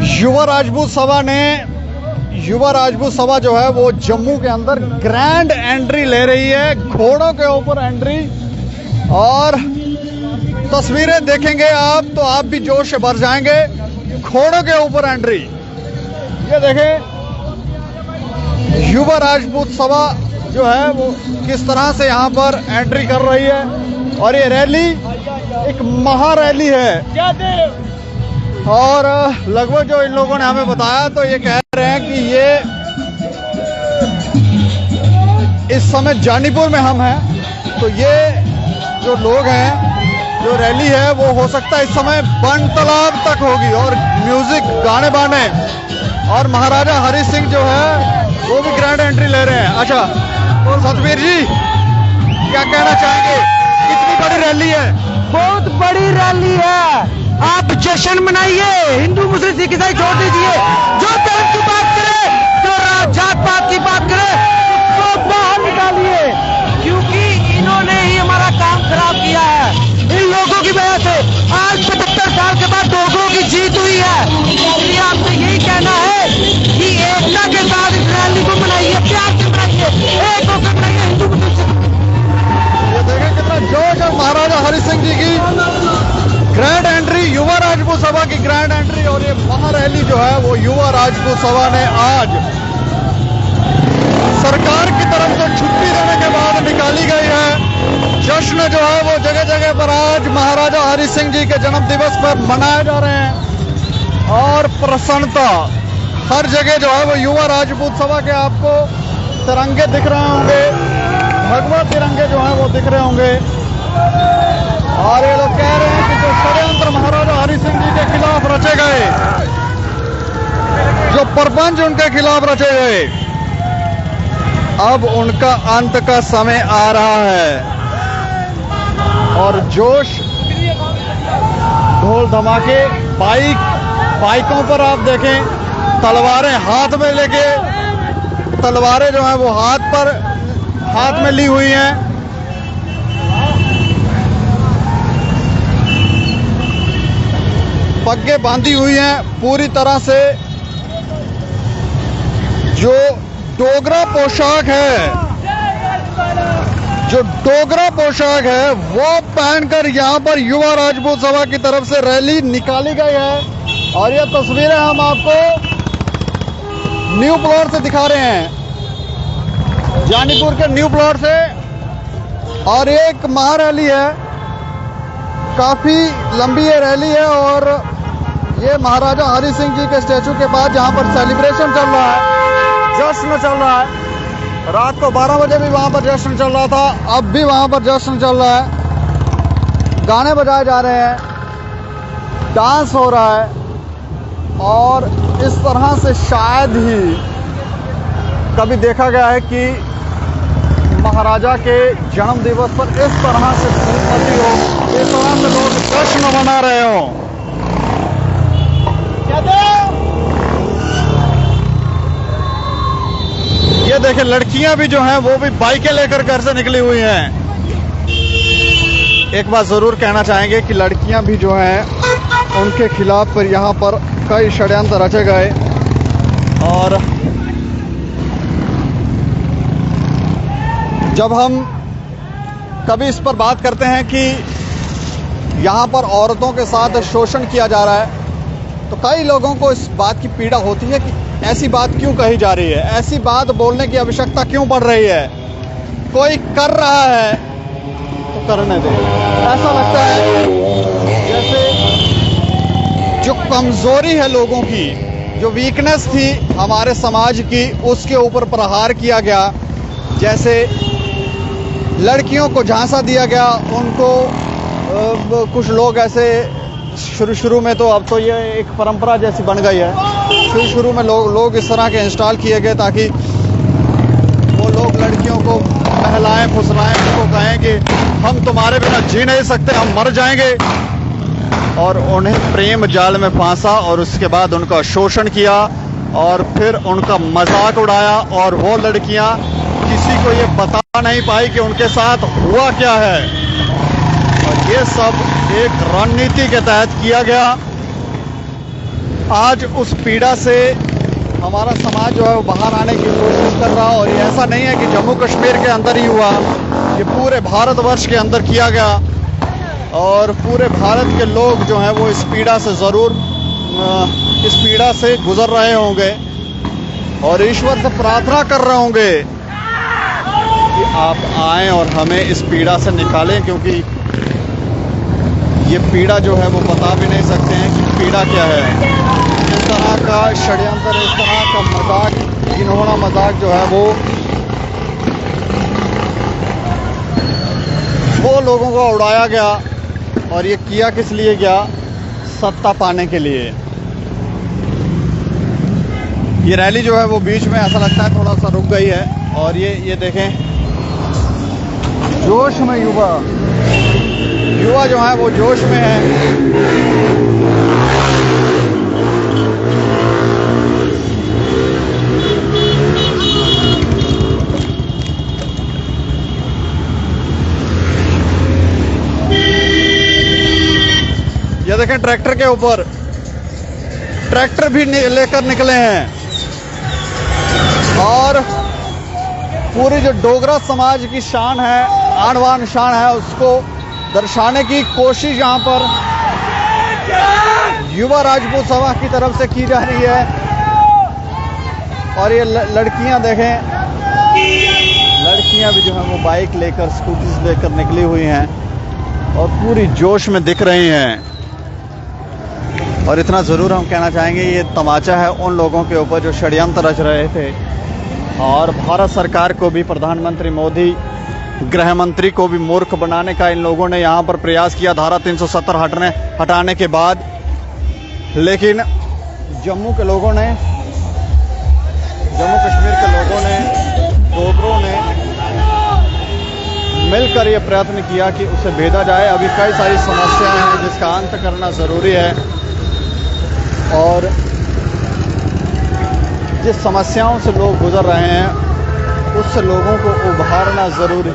युवा राजपूत सभा जो है वो जम्मू के अंदर ग्रैंड एंट्री ले रही है, घोड़ों के ऊपर एंट्री। और तस्वीरें देखेंगे आप तो आप भी जोश से भर जाएंगे। घोड़ों के ऊपर एंट्री, ये देखें युवा राजपूत सभा जो है वो किस तरह से यहाँ पर एंट्री कर रही है। और ये रैली एक महारैली है। और लगभग जो इन लोगों ने हमें बताया तो ये कह रहे हैं कि ये इस समय जानीपुर में हम हैं, तो ये जो लोग हैं, जो रैली है वो हो सकता है इस समय बन तालाब तक होगी। और म्यूजिक, गाने बाने, और महाराजा हरि सिंह जो है वो भी ग्रैंड एंट्री ले रहे हैं। अच्छा तो सतबीर जी क्या कहना चाहेंगे, कितनी बड़ी रैली है? बहुत बड़ी रैली है। आप जश्न मनाइए, हिंदू मुस्लिम सिख ईसाई छोड़ दीजिए। जो धर्म की बात करे, जो जात पात की बात करे, उसको बाहर निकालिए, क्योंकि इन्होंने ही हमारा काम खराब किया है। इन लोगों की वजह से आज 75 साल के बाद लोगों की जीत हुई है। इसलिए आपसे यही कहना है कि एकता के साथ इस रैली को मनाइए, प्यार से मनाइए, एक होकर मनाइए हिंदू मुस्लिम। ये देखें कितना जोश है महाराजा हरि सिंह जी की ग्रैंड एंट्री, युवा राजपूत सभा की ग्रैंड एंट्री। और ये महारैली जो है वो युवा राजपूत सभा ने आज सरकार की तरफ से छुट्टी देने के बाद निकाली गई है। जश्न जो है वो जगह जगह पर आज महाराजा हरि सिंह जी के जन्म दिवस पर मनाए जा रहे हैं। और प्रसन्नता हर जगह जो है वो युवा राजपूत सभा के आपको तिरंगे दिख रहे होंगे, भगवा तिरंगे जो है वो दिख रहे होंगे। और ये लोग कह रहे हैं कि जो षड्यंत्र महाराजा हरि सिंह जी के खिलाफ रचे गए, जो प्रपंच उनके खिलाफ रचे गए, अब उनका अंत का समय आ रहा है। और जोश, ढोल धमाके, बाइकों पर आप देखें, तलवारें हाथ में लेके, तलवारें जो हैं वो हाथ में ली हुई हैं। पग्गे बांधी हुई हैं पूरी तरह से। जो डोगरा पोशाक है वो पहनकर यहां पर युवा राजपूत सभा की तरफ से रैली निकाली गई है। और ये तस्वीरें हम आपको न्यू प्लॉट से दिखा रहे हैं, जानीपुर के न्यू प्लॉट से। और एक महारैली है, काफी लंबी ये रैली है। और ये महाराजा हरि सिंह जी के स्टैचू के पास जहां पर सेलिब्रेशन चल रहा है, जश्न चल रहा है। रात को 12 बजे भी वहां पर जश्न चल रहा था, अब भी वहां पर जश्न चल रहा है। गाने बजाए जा रहे हैं, डांस हो रहा है। और इस तरह से शायद ही कभी देखा गया है कि महाराजा के जन्म दिवस पर इस तरह से श्रीमती हो, इस तरह से लोग जश्न मना रहे हो। ये देखें लड़कियां भी जो हैं वो भी बाइकें लेकर घर से निकली हुई हैं। एक बात जरूर कहना चाहेंगे कि लड़कियां भी जो हैं उनके खिलाफ पर यहाँ पर कई षड्यंत्र रचे गए। और जब हम कभी इस पर बात करते हैं कि यहाँ पर औरतों के साथ शोषण किया जा रहा है, तो कई लोगों को इस बात की पीड़ा होती है कि ऐसी बात क्यों कही जा रही है, ऐसी बात बोलने की आवश्यकता क्यों पड़ रही है। कोई कर रहा है तो करने दे। ऐसा लगता है जैसे जो कमजोरी है लोगों की, जो वीकनेस थी हमारे समाज की, उसके ऊपर प्रहार किया गया। जैसे लड़कियों को झांसा दिया गया, उनको कुछ लोग ऐसे शुरू में, तो अब तो ये एक परंपरा जैसी बन गई है। शुरू में लोग इस तरह के इंस्टॉल किए गए ताकि वो लोग लड़कियों को बहलाएं फुसलाएं, उनको कहें कि हम तुम्हारे बिना जी नहीं सकते, हम मर जाएंगे। और उन्हें प्रेम जाल में फांसा और उसके बाद उनका शोषण किया और फिर उनका मजाक उड़ाया। और वो लड़कियां किसी को ये बता नहीं पाई कि उनके साथ हुआ क्या है। और ये सब एक रणनीति के तहत किया गया। आज उस पीड़ा से हमारा समाज जो है वो बाहर आने की कोशिश कर रहा। और ये ऐसा नहीं है कि जम्मू कश्मीर के अंदर ही हुआ, ये पूरे भारतवर्ष के अंदर किया गया और पूरे भारत के लोग जो हैं वो इस पीड़ा से ज़रूर इस पीड़ा से गुजर रहे होंगे और ईश्वर से प्रार्थना कर रहे होंगे कि आप आएं और हमें इस पीड़ा से निकालें, क्योंकि ये पीड़ा जो है वो बता भी नहीं सकते हैं कि पीड़ा क्या है। इस तरह का षड्यंत्र, इस तरह का मजाक, घिनौना मजाक जो है वो लोगों को उड़ाया गया। और ये किया किस लिए गया? सत्ता पाने के लिए। ये रैली जो है वो बीच में ऐसा लगता है थोड़ा सा रुक गई है। और ये देखें, जोश में युवा जो है वो जोश में है। ये देखें, ट्रैक्टर के ऊपर ट्रैक्टर भी लेकर निकले हैं और पूरी जो डोगरा समाज की शान है, आन बान शान है, उसको दर्शाने की कोशिश यहाँ पर युवा राजपूत सभा की तरफ से की जा रही है। और ये लड़कियां देखें, लड़कियां भी जो है वो बाइक लेकर, स्कूटीज लेकर निकली हुई हैं और पूरी जोश में दिख रही हैं। और इतना ज़रूर हम कहना चाहेंगे, ये तमाचा है उन लोगों के ऊपर जो षड्यंत्र रच रहे थे। और भारत सरकार को भी, प्रधानमंत्री मोदी, गृह मंत्री को भी मूर्ख बनाने का इन लोगों ने यहाँ पर प्रयास किया धारा 370 हटाने के बाद। लेकिन जम्मू के लोगों ने, जम्मू कश्मीर के लोगों ने, डोगरों ने मिलकर ये प्रयत्न किया कि उसे भेजा जाए। अभी कई सारी समस्याएं हैं जिसका अंत करना ज़रूरी है और जिस समस्याओं से लोग गुजर रहे हैं उससे लोगों को उभारना ज़रूरी।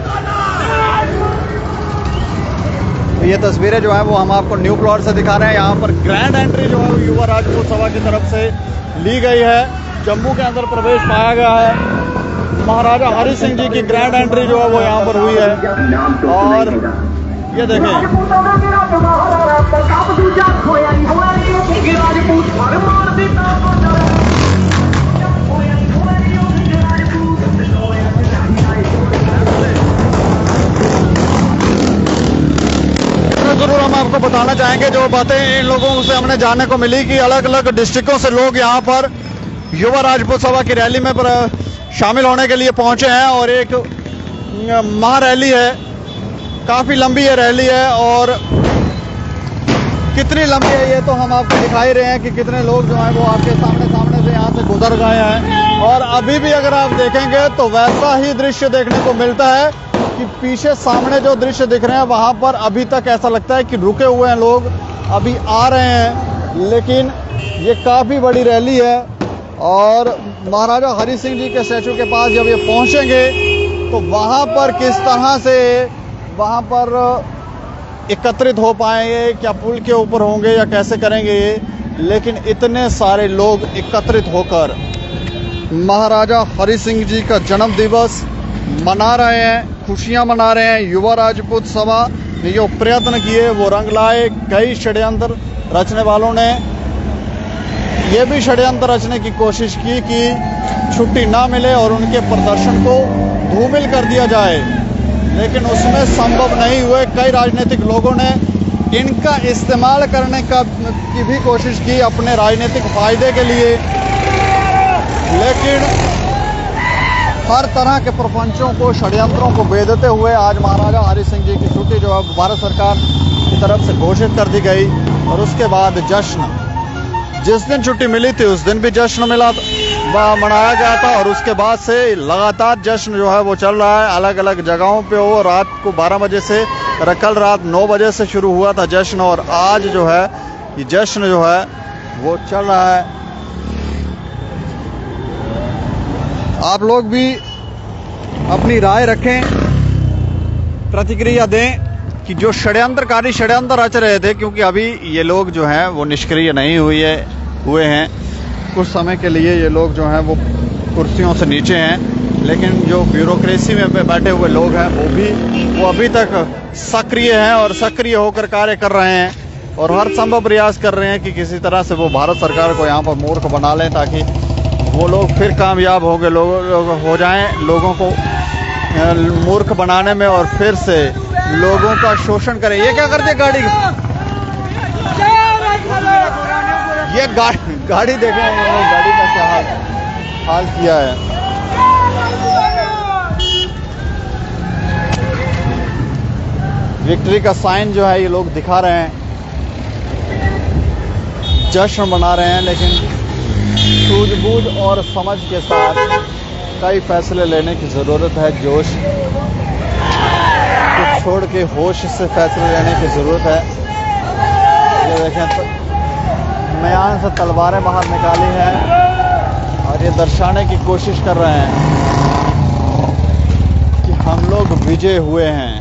तो ये तस्वीरें जो है वो हम आपको न्यू प्लॉट से दिखा रहे हैं। यहाँ पर ग्रैंड एंट्री जो है वो युवा राजपूत सभा की तरफ से ली गई है। जम्मू के अंदर प्रवेश पाया गया है। महाराजा हरि सिंह जी की ग्रैंड एंट्री जो है वो यहाँ पर हुई है। और ये देखें, जरूर हम आपको बताना चाहेंगे जो बातें इन लोगों से हमने जानने को मिली कि अलग अलग डिस्ट्रिक्टों से लोग यहाँ पर युवा राजपूत सभा की रैली में शामिल होने के लिए पहुंचे हैं। और एक महारैली है, काफ़ी लंबी ये रैली है और कितनी लंबी है ये तो हम आपको दिखा ही रहे हैं कि कितने लोग जो हैं वो आपके सामने से यहाँ से गुजर गए हैं। और अभी भी अगर आप देखेंगे तो वैसा ही दृश्य देखने को मिलता है कि पीछे सामने जो दृश्य दिख रहे हैं वहाँ पर अभी तक ऐसा लगता है कि रुके हुए हैं लोग, अभी आ रहे हैं। लेकिन ये काफ़ी बड़ी रैली है और महाराजा हरि सिंह जी के स्टैचू के पास जब ये पहुँचेंगे तो वहाँ पर किस तरह से वहाँ पर एकत्रित हो पाएंगे, क्या पुल के ऊपर होंगे या कैसे करेंगे ये। लेकिन इतने सारे लोग एकत्रित होकर महाराजा हरि सिंह जी का जन्म दिवस मना रहे हैं, खुशियां मना रहे हैं। युवा राजपूत सभा ने जो प्रयत्न किए वो रंग लाए। कई षड्यंत्र रचने वालों ने ये भी षड्यंत्र रचने की कोशिश की कि छुट्टी ना मिले और उनके प्रदर्शन को धूमिल कर दिया जाए, लेकिन उसमें संभव नहीं हुए। कई राजनीतिक लोगों ने इनका इस्तेमाल करने की भी कोशिश की अपने राजनीतिक फायदे के लिए, लेकिन हर तरह के प्रपंचों को, षड्यंत्रों को भेदते हुए आज महाराजा हरि सिंह जी की छुट्टी जो है भारत सरकार की तरफ से घोषित कर दी गई। और उसके बाद जश्न, जिस दिन छुट्टी मिली थी उस दिन भी जश्न मनाया गया था और उसके बाद से लगातार जश्न जो है वो चल रहा है अलग अलग जगहों पे। वो रात को 12 बजे से, कल रात 9 बजे से शुरू हुआ था जश्न और आज जो है ये जश्न जो है वो चल रहा है। आप लोग भी अपनी राय रखें, प्रतिक्रिया दें कि जो षड्यंत्रकारी षड्यंत्र रच रहे थे, क्योंकि अभी ये लोग जो हैं वो निष्क्रिय नहीं हुई है, हुए हैं। कुछ समय के लिए ये लोग जो हैं वो कुर्सियों से नीचे हैं, लेकिन जो ब्यूरोक्रेसी में बैठे हुए लोग हैं वो अभी तक सक्रिय हैं और सक्रिय होकर कार्य कर रहे हैं और हर संभव प्रयास कर रहे हैं कि किसी तरह से वो भारत सरकार को यहाँ पर मूर्ख बना लें, ताकि वो लोग फिर कामयाब हो गए लोग हो जाएं लोगों को मूर्ख बनाने में और फिर से लोगों का शोषण करें। ये क्या करते गाड़ी, ये गाड़ी देखें, गाड़ी का क्या हाल किया है। विक्ट्री का साइन जो है ये लोग दिखा रहे हैं, जश्न मना रहे हैं, लेकिन सूझबूझ और समझ के साथ कई फैसले लेने की ज़रूरत है। जोश को छोड़ के होश से फैसले लेने की ज़रूरत है। ये देखें तो म्यान से तलवारें बाहर निकाली हैं और ये दर्शाने की कोशिश कर रहे हैं कि हम लोग विजय हुए हैं,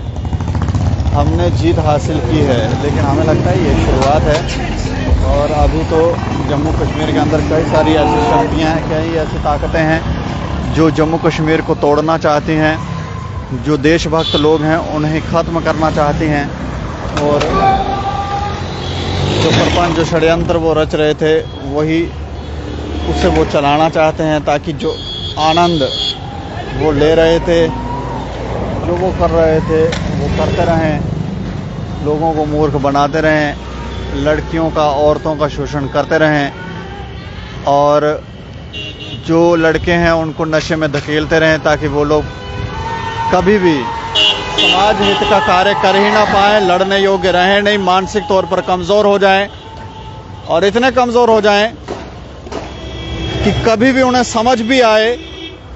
हमने जीत हासिल की है। लेकिन हमें लगता है ये शुरुआत है और अभी तो जम्मू कश्मीर के अंदर कई सारी ऐसी शक्तियाँ हैं, कई ऐसी ताकतें हैं जो जम्मू कश्मीर को तोड़ना चाहती हैं, जो देशभक्त लोग हैं उन्हें ख़त्म करना चाहती हैं और जो प्रपंच जो षड्यंत्र वो रच रहे थे वही उसे वो चलाना चाहते हैं, ताकि जो आनंद वो ले रहे थे, जो वो कर रहे थे वो करते रहें, लोगों को मूर्ख बनाते रहें, लड़कियों का औरतों का शोषण करते रहें और जो लड़के हैं उनको नशे में धकेलते रहें, ताकि वो लोग कभी भी समाज हित का कार्य कर ही ना पाएं, लड़ने योग्य रहें नहीं, मानसिक तौर पर कमज़ोर हो जाएं और इतने कमज़ोर हो जाएं कि कभी भी उन्हें समझ भी आए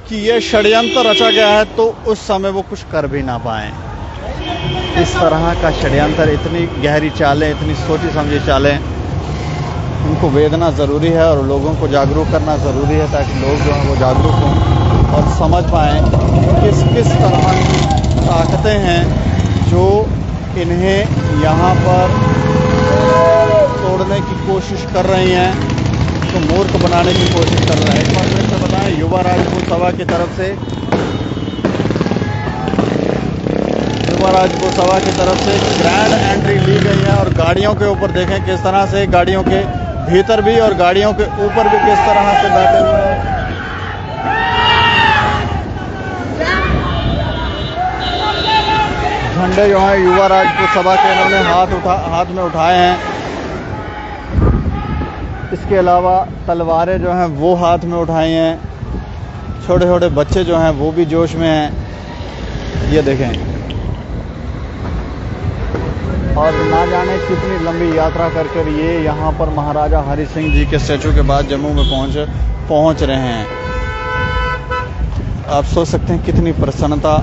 कि ये षड्यंत्र रचा गया है तो उस समय वो कुछ कर भी ना पाएं। इस तरह का षड्यंत्र, इतनी गहरी चालें, इतनी सोची समझी चालें, उनको वेदना ज़रूरी है और लोगों को जागरूक करना ज़रूरी है, ताकि लोग जो हैं वो जागरूक हों और समझ पाएँ किस किस तरह की ताकतें हैं जो इन्हें यहाँ पर तोड़ने की कोशिश कर रही हैं, तो मूर्ख बनाने की कोशिश कर रहे हैं। एक बार फिर से बताएं, युवा राजपूत सभा की तरफ से ग्रैंड एंट्री ली गई है और गाड़ियों के ऊपर देखें किस तरह से, गाड़ियों के भीतर भी और गाड़ियों के ऊपर भी किस तरह से बैठे हुए हैं। झंडे जो हैं युवा राजपूत सभा के इन्होंने हाथ में उठाए हैं। इसके अलावा तलवारें जो हैं वो हाथ में उठाई हैं। छोटे छोटे बच्चे जो हैं वो भी जोश में हैं, ये देखें। और ना जाने कितनी लंबी यात्रा करके ये यहाँ पर महाराजा हरि सिंह जी के स्टैचू के बाद जम्मू में पहुँच रहे हैं। आप सोच सकते हैं कितनी प्रसन्नता,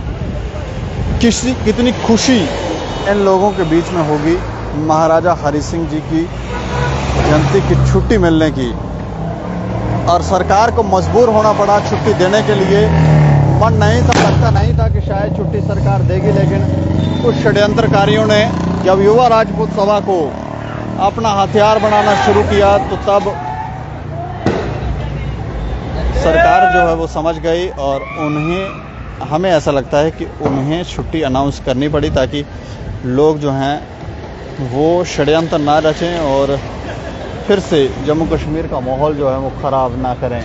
कितनी खुशी इन लोगों के बीच में होगी महाराजा हरि सिंह जी की जयंती की छुट्टी मिलने की। और सरकार को मजबूर होना पड़ा छुट्टी देने के लिए। मन नहीं था, लगता नहीं था कि शायद छुट्टी सरकार देगी, लेकिन कुछ षड्यंत्रकारियों ने जब युवा राजपूत सभा को अपना हथियार बनाना शुरू किया तो तब सरकार जो है वो समझ गई और हमें ऐसा लगता है कि उन्हें छुट्टी अनाउंस करनी पड़ी, ताकि लोग जो हैं वो षड्यंत्र ना रचें और फिर से जम्मू कश्मीर का माहौल जो है वो ख़राब ना करें।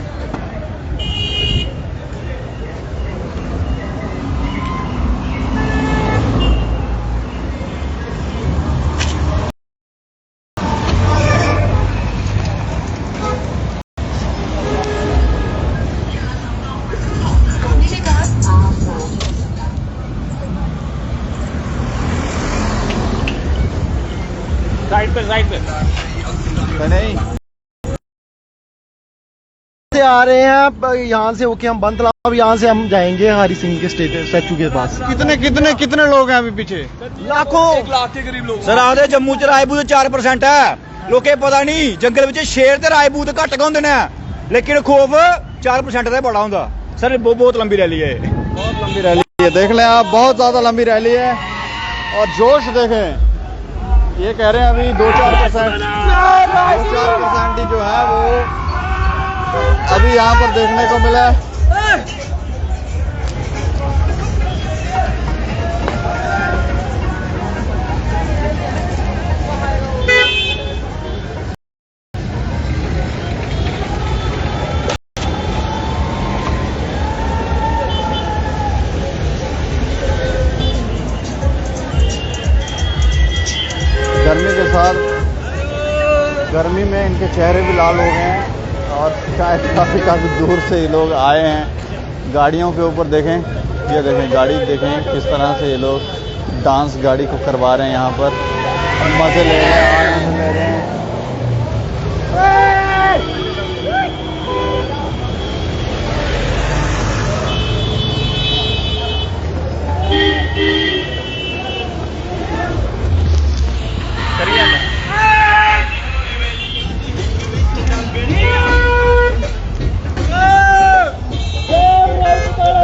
राइट पे नहीं से आ रहे हैं, यहाँ से होके हम बंद अब यहाँ से हम जाएंगे हरि सिंह के स्टैचू के पास। कितने लोग हैं अभी पीछे? लाखों, 1 लाख के करीब लोग। सर आदे जम्मू च राजपूत 4% है। लोके पता नहीं जंगल विच शेर ते राजपूत घट होंदे ने, लेकिन खौफ 4% का बड़ा होंदा। सर बहुत लंबी रैली है, बहुत लंबी रैली है। देख लें आप, बहुत ज्यादा लंबी रैली है और जोश देखें। ये कह रहे हैं अभी 2-4% ही जो है वो अभी यहाँ पर देखने को मिला है। गर्मी के साथ गर्मी में इनके चेहरे भी लाल हो गए हैं और शायद काफ़ी दूर से ये लोग आए हैं। गाड़ियों के ऊपर देखें, ये देखें गाड़ी देखें किस तरह से ये लोग डांस गाड़ी को करवा रहे हैं। यहाँ पर मज़े ले रहे हैं, आनंद ले रहे हैं।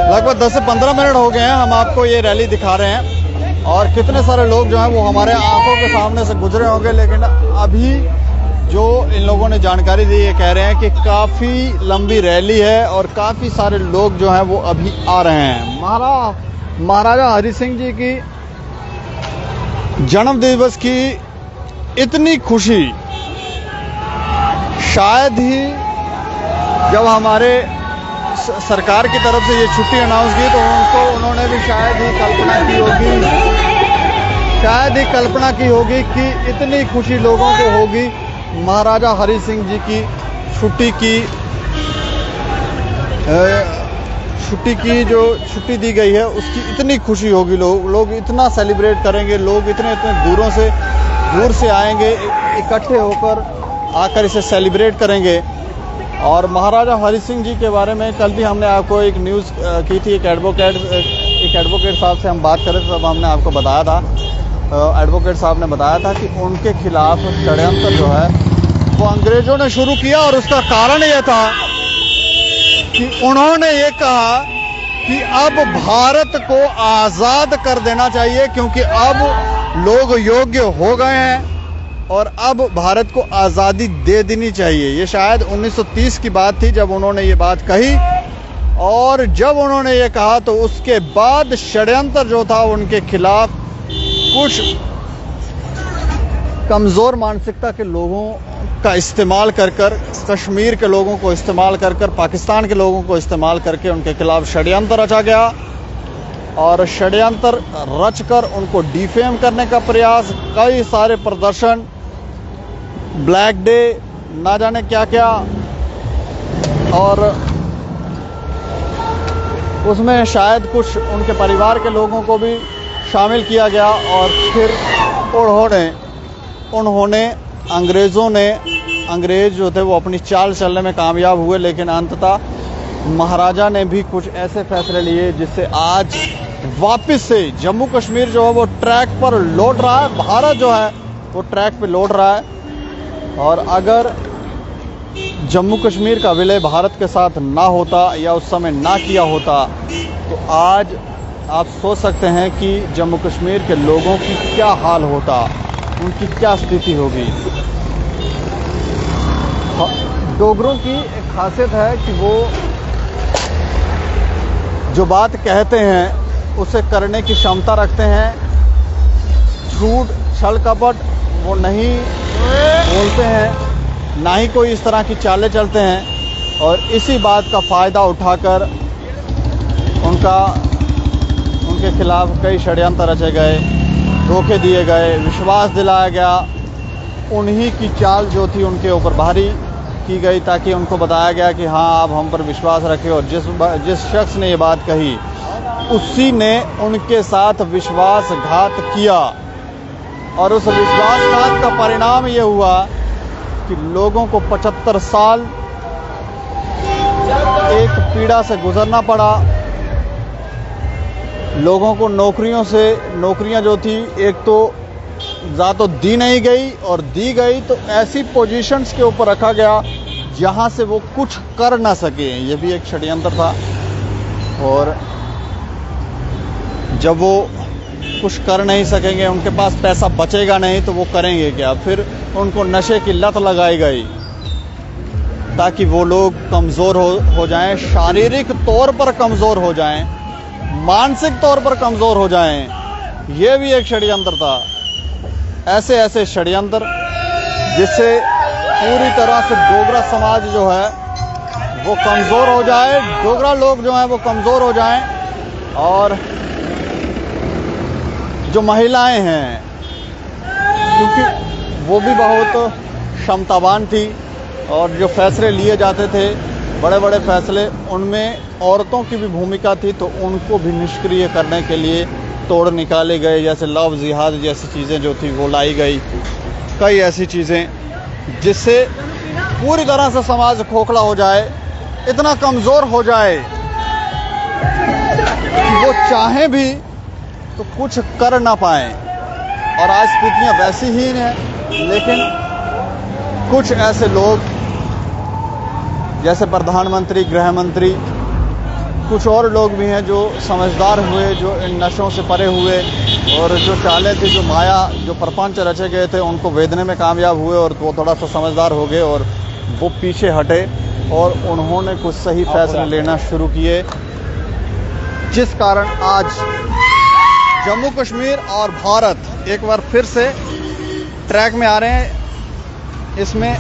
लगभग 10 से 15 मिनट हो गए हैं हम आपको ये रैली दिखा रहे हैं और कितने सारे लोग जो हैं वो हमारे आंखों के सामने से गुजरे होंगे, लेकिन अभी जो इन लोगों ने जानकारी दी ये कह रहे हैं कि काफ़ी लंबी रैली है और काफ़ी सारे लोग जो हैं वो अभी आ रहे हैं। महाराजा हरि सिंह जी की जन्म दिवस की इतनी खुशी शायद ही जब हमारे सरकार की तरफ से ये छुट्टी अनाउंस की तो उन्होंने भी शायद ही कल्पना की होगी कि इतनी खुशी लोगों को होगी। महाराजा हरि सिंह जी की जो छुट्टी दी गई है उसकी इतनी खुशी होगी। लोग इतना सेलिब्रेट करेंगे, लोग इतने दूर से आएंगे, इकट्ठे होकर आकर इसे सेलिब्रेट करेंगे। और महाराजा हरि सिंह जी के बारे में कल भी हमने आपको एक न्यूज़ की थी, एक एडवोकेट साहब से हम बात कर रहे थे, तब हमने आपको बताया था, एडवोकेट साहब ने बताया था कि उनके खिलाफ षड्यंत्र जो है वो अंग्रेजों ने शुरू किया और उसका कारण ये था कि उन्होंने ये कहा कि अब भारत को आज़ाद कर देना चाहिए क्योंकि अब लोग योग्य हो गए हैं और अब भारत को आज़ादी दे देनी चाहिए। ये शायद 1930 की बात थी जब उन्होंने ये बात कही और जब उन्होंने ये कहा तो उसके बाद षड्यंत्र जो था उनके खिलाफ कुछ कमज़ोर मानसिकता के लोगों का इस्तेमाल कर कश्मीर के लोगों को इस्तेमाल कर पाकिस्तान के लोगों को इस्तेमाल करके उनके खिलाफ षड्यंत्र रचा गया और षड्यंत्र रचकर उनको डिफेम करने का प्रयास, कई सारे प्रदर्शन, ब्लैक डे, ना जाने क्या क्या, और उसमें शायद कुछ उनके परिवार के लोगों को भी शामिल किया गया और फिर उन्होंने अंग्रेज़ जो थे वो अपनी चाल चलने में कामयाब हुए, लेकिन अंततः महाराजा ने भी कुछ ऐसे फैसले लिए जिससे आज वापस से जम्मू कश्मीर जो है वो ट्रैक पर लौट रहा है, भारत जो है वो ट्रैक पे लौट रहा है। और अगर जम्मू कश्मीर का विलय भारत के साथ ना होता या उस समय ना किया होता तो आज आप सोच सकते हैं कि जम्मू कश्मीर के लोगों की क्या हाल होता, उनकी क्या स्थिति होगी। डोगरों की एक खासियत है कि वो जो बात कहते हैं उसे करने की क्षमता रखते हैं। झूठ, छल कपट वो नहीं बोलते हैं, ना ही कोई इस तरह की चालें चलते हैं और इसी बात का फ़ायदा उठाकर उनके खिलाफ कई षड्यंत्र रचे गए, धोखे दिए गए, विश्वास दिलाया गया। उन्हीं की चाल जो थी उनके ऊपर भारी की गई ताकि उनको बताया गया कि हाँ आप हम पर विश्वास रखें, और जिस शख्स ने ये बात कही उसी ने उनके साथ विश्वासघात किया और उस विश्वासघात का परिणाम ये हुआ कि लोगों को 75 साल एक पीड़ा से गुजरना पड़ा। लोगों को नौकरियां जो थी एक तो या तो दी नहीं गई और दी गई तो ऐसी पोजीशंस के ऊपर रखा गया जहां से वो कुछ कर ना सके। ये भी एक षड्यंत्र था। और जब वो कुछ कर नहीं सकेंगे, उनके पास पैसा बचेगा नहीं तो वो करेंगे क्या? फिर उनको नशे की लत लगाई गई ताकि वो लोग कमज़ोर हो जाएं, शारीरिक तौर पर कमज़ोर हो जाएं, मानसिक तौर पर कमज़ोर हो जाएं। ये भी एक षड्यंत्र था। ऐसे ऐसे षड्यंत्र जिससे पूरी तरह से डोगरा समाज जो है वो कमज़ोर हो जाए, डोगरा लोग जो हैं वो कमज़ोर हो जाएं, और जो महिलाएं हैं क्योंकि वो भी बहुत क्षमतावान थी और जो फैसले लिए जाते थे बड़े बड़े फैसले, उनमें औरतों की भी भूमिका थी, तो उनको भी निष्क्रिय करने के लिए तोड़ निकाले गए। जैसे लव जिहाद जैसी चीज़ें जो थी वो लाई गई, कई ऐसी चीज़ें जिससे पूरी तरह से समाज खोखला हो जाए, इतना कमज़ोर हो जाए कि वो चाहें भी तो कुछ कर ना पाएं। और आज स्थितियाँ वैसी ही हैं, लेकिन कुछ ऐसे लोग जैसे प्रधानमंत्री, गृह मंत्री, कुछ और लोग भी हैं जो समझदार हुए, जो इन नशों से परे हुए, और जो चालें थी, जो माया, जो प्रपंच रचे गए थे, उनको वेदने में कामयाब हुए और वो थोड़ा सा समझदार हो गए और वो पीछे हटे और उन्होंने कुछ सही फैसले लेना शुरू किए, जिस कारण आज जम्मू कश्मीर और भारत एक बार फिर से ट्रैक में आ रहे हैं। इसमें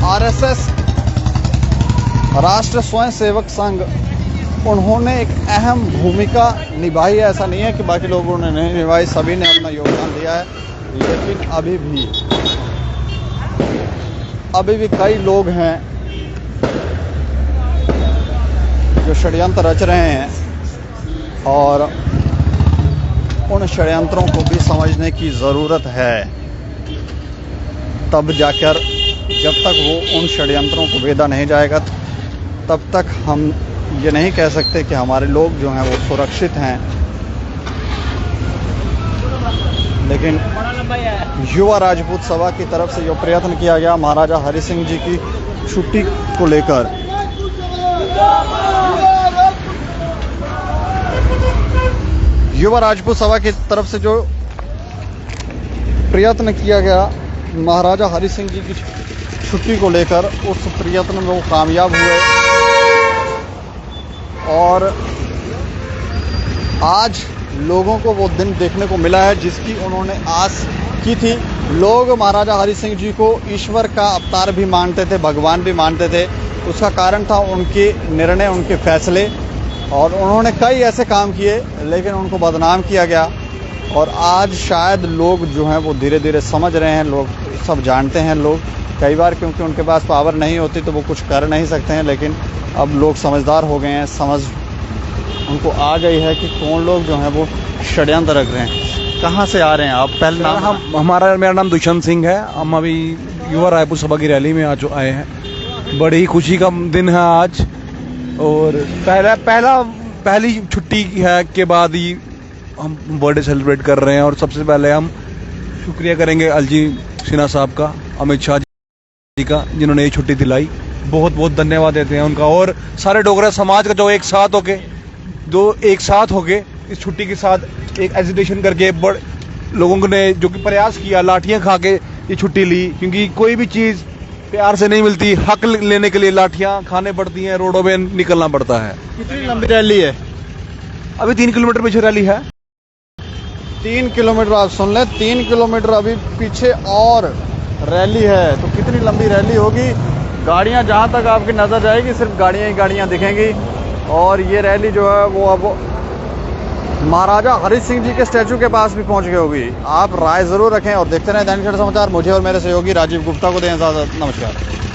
आरएसएस, राष्ट्रीय स्वयं सेवक संघ, उन्होंने एक अहम भूमिका निभाई है। ऐसा नहीं है कि बाकी लोगों ने नहीं निभाई, सभी ने अपना योगदान दिया है, लेकिन अभी भी कई लोग हैं जो षड्यंत्र रच रहे हैं और उन षड्यंत्रों को भी समझने की ज़रूरत है। तब जाकर, जब तक वो उन षड्यंत्रों को वेदा नहीं जाएगा, तब तक हम ये नहीं कह सकते कि हमारे लोग जो हैं वो सुरक्षित हैं। लेकिन युवा राजपूत सभा की तरफ से जो प्रयत्न किया गया महाराजा हरि सिंह जी की छुट्टी को लेकर, युवा राजपूत सभा की तरफ से जो प्रयत्न किया गया महाराजा हरि सिंह जी की छुट्टी को लेकर, उस प्रयत्न में वो कामयाब हुए और आज लोगों को वो दिन देखने को मिला है जिसकी उन्होंने आस की थी। लोग महाराजा हरि सिंह जी को ईश्वर का अवतार भी मानते थे, भगवान भी मानते थे। उसका कारण था उनके निर्णय, उनके फैसले, और उन्होंने कई ऐसे काम किए लेकिन उनको बदनाम किया गया। और आज शायद लोग जो हैं वो धीरे धीरे समझ रहे हैं, लोग सब जानते हैं। लोग कई बार क्योंकि उनके पास पावर नहीं होती तो वो कुछ कर नहीं सकते हैं, लेकिन अब लोग समझदार हो गए हैं, समझ उनको आ गई है कि कौन लोग जो हैं वो षड्यंत्र रख रहे हैं। कहाँ से आ रहे हैं आप? पहले नाम? मेरा नाम दुष्यंत सिंह है। हम अभी युवा रायपुर सभा की रैली में आए हैं। बड़ी ही खुशी का दिन है आज, और पहली छुट्टी है के बाद ही हम बर्थडे सेलिब्रेट कर रहे हैं। और सबसे पहले हम शुक्रिया करेंगे अलजी सिन्हा साहब का, अमित शाह जी का, जिन्होंने ये छुट्टी दिलाई। बहुत बहुत धन्यवाद देते हैं उनका, और सारे डोगरा समाज का जो एक साथ होके इस छुट्टी के साथ एक एजिटेशन करके लोगों ने जो कि प्रयास किया, लाठियां खा के ये छुट्टी ली, क्योंकि कोई भी चीज़ प्यार से नहीं मिलती। हक लेने के लिए लाठियां खाने पड़ती हैं, रोडों में निकलना पड़ता है। कितनी लंबी रैली है? अभी 3 किलोमीटर पीछे रैली है। 3 किलोमीटर, आप सुन लें, 3 किलोमीटर अभी पीछे और रैली है। तो कितनी लंबी रैली होगी? गाड़ियां जहां तक आपकी नज़र जाएगी सिर्फ गाड़ियां ही गाड़ियां दिखेंगी। और ये रैली जो है वो अब महाराजा हरि सिंह जी के स्टैचू के पास भी पहुंच गई होगी। आप राय ज़रूर रखें और देखते रहें दैनिक समाचार। मुझे और मेरे सहयोगी राजीव गुप्ता को दें इजाज़त। नमस्कार।